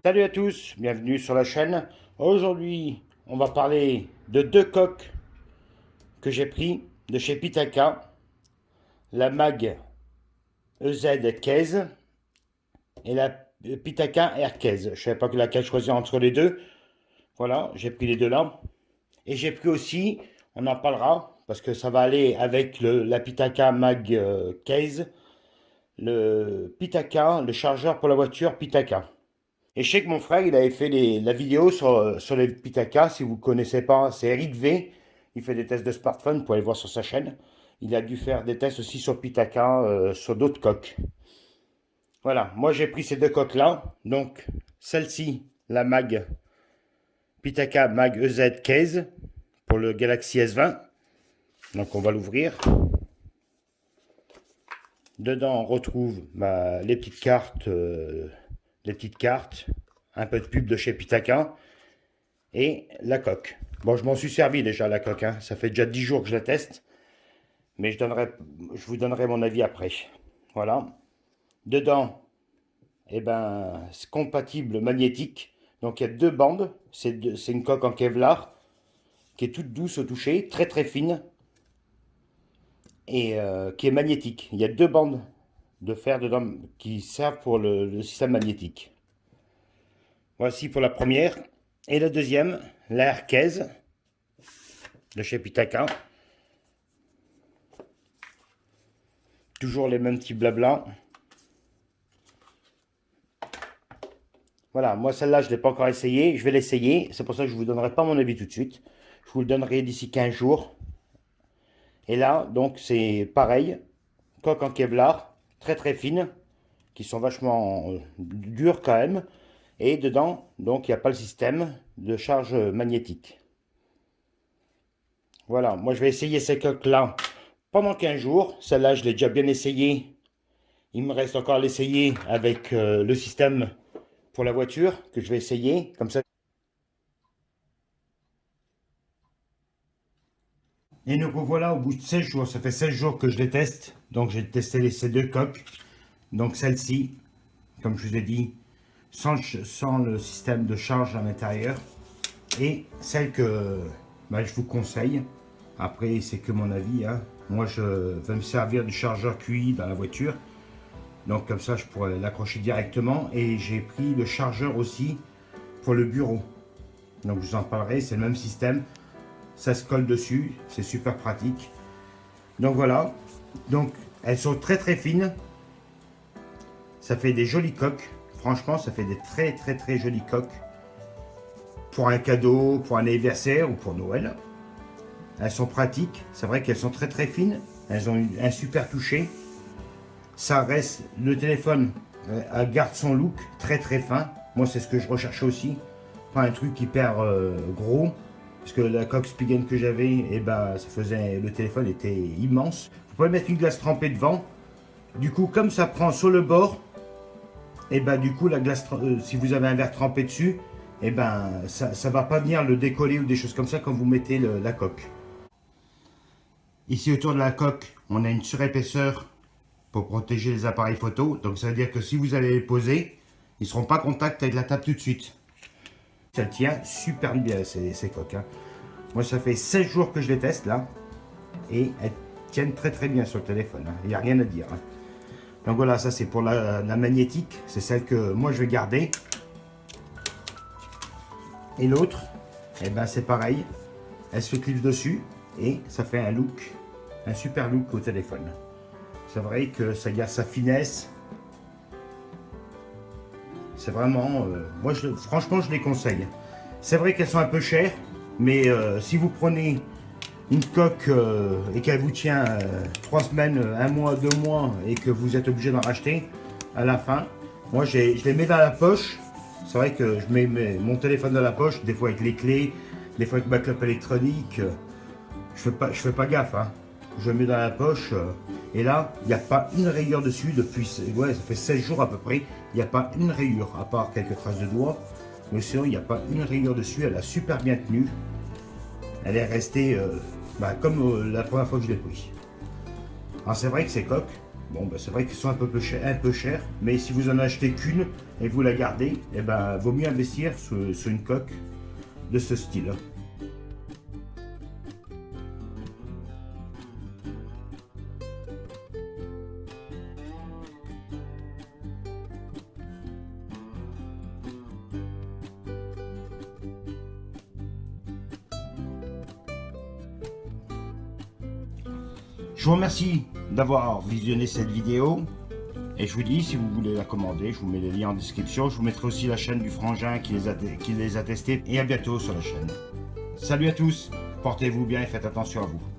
Salut à tous, bienvenue sur la chaîne. Aujourd'hui, on va parler de deux coques que j'ai pris de chez Pitaka, la Mag EZ Case et la Pitaka Air Case. Je ne savais pas laquelle choisir entre les deux. Voilà, j'ai pris les deux là. Et j'ai pris aussi, on en parlera, parce que ça va aller avec la Pitaka Mag Case, le Pitaka, le chargeur pour la voiture Pitaka. Et je sais que mon frère, il avait fait la vidéo sur les Pitaka. Si vous ne connaissez pas, c'est Eric V. Il fait des tests de smartphone, vous pouvez aller voir sur sa chaîne. Il a dû faire des tests aussi sur Pitaka, sur d'autres coques. Voilà, moi j'ai pris ces deux coques-là. Donc, celle-ci, la Mag Pitaka Mag EZ Case pour le Galaxy S20. Donc, on va l'ouvrir. Dedans, on retrouve les petites cartes. Un peu de pub de chez Pitaka et la coque. Bon, je m'en suis servi déjà la coque, hein. Ça fait déjà 10 jours que je la teste, mais je vous donnerai mon avis après. Voilà. Dedans, eh ben, c'est compatible magnétique. Donc il y a deux bandes. C'est une coque en Kevlar qui est toute douce au toucher, très très fine et qui est magnétique. Il y a deux bandes de fer dedans qui servent pour le système magnétique. Voici pour la première. Et la deuxième, la Case de chez Pitaka. Toujours les mêmes petits blabla. Voilà, moi celle-là je ne l'ai pas encore essayé. Je vais l'essayer. C'est pour ça que je ne vous donnerai pas mon avis tout de suite. Je vous le donnerai d'ici 15 jours. Et là, donc c'est pareil. Coque en Kevlar, très très fine. Qui sont vachement dures quand même. Et dedans, donc il n'y a pas le système de charge magnétique. Voilà, moi je vais essayer ces coques-là pendant 15 jours. Celle-là, je l'ai déjà bien essayé. Il me reste encore à l'essayer avec le système pour la voiture que je vais essayer. Comme ça. Et nous revoilà au bout de 16 jours. Ça fait 16 jours que je les teste. Donc j'ai testé ces deux coques. Donc celle-ci, comme je vous ai dit, sans le système de charge à l'intérieur. Et celle que je vous conseille. Après, c'est que mon avis, hein. Moi, je vais me servir du chargeur QI dans la voiture. Donc, comme ça, je pourrais l'accrocher directement. Et j'ai pris le chargeur aussi pour le bureau. Donc, je vous en parlerai. C'est le même système. Ça se colle dessus. C'est super pratique. Donc, voilà. Donc, elles sont très, très fines. Ça fait des jolies coques. Franchement, ça fait des très, très, très jolies coques. Pour un cadeau, pour un anniversaire ou pour Noël. Elles sont pratiques, c'est vrai qu'elles sont très très fines, elles ont un super toucher. Ça reste, le téléphone garde son look très très fin. Moi c'est ce que je recherchais aussi, pas un truc hyper gros. Parce que la coque Spigen que j'avais, ça faisait, le téléphone était immense. Vous pouvez mettre une glace trempée devant. Du coup, comme ça prend sur le bord, du coup la glace, si vous avez un verre trempé dessus, ça va pas venir le décoller ou des choses comme ça quand vous mettez la coque. Ici autour de la coque, on a une surépaisseur pour protéger les appareils photo. Donc ça veut dire que si vous allez les poser, ils ne seront pas en contact avec la table tout de suite. Ça tient super bien ces coques, hein. Moi ça fait 16 jours que je les teste là. Et elles tiennent très très bien sur le téléphone, hein. Il n'y a rien à dire, hein. Donc voilà, ça c'est pour la magnétique. C'est celle que moi je vais garder. Et l'autre, c'est pareil. Elle se clipse dessus. Et ça fait un super look au téléphone. C'est vrai que ça garde sa finesse. C'est vraiment, franchement je les conseille. C'est vrai qu'elles sont un peu chères, mais si vous prenez une coque et qu'elle vous tient 3 semaines, 1 mois, 2 mois et que vous êtes obligé d'en racheter à la fin, moi je les mets dans la poche. C'est vrai que je mets mon téléphone dans la poche, des fois avec les clés, des fois avec ma clope électronique. Je fais pas gaffe, hein. Je le mets dans la poche et là, il n'y a pas une rayure dessus depuis, ça fait 16 jours à peu près. Il n'y a pas une rayure, à part quelques traces de doigts. Mais sinon, il n'y a pas une rayure dessus. Elle a super bien tenu. Elle est restée comme la première fois que je l'ai pris. Alors c'est vrai que ces coques, Bon, ben, c'est vrai qu'ils sont un peu chers, mais si vous en achetez qu'une et vous la gardez, eh ben, vaut mieux investir sur une coque de ce style. Je vous remercie d'avoir visionné cette vidéo. Et je vous dis, si vous voulez la commander, je vous mets les liens en description. Je vous mettrai aussi la chaîne du frangin qui les a testés. Et à bientôt sur la chaîne. Salut à tous, portez-vous bien et faites attention à vous.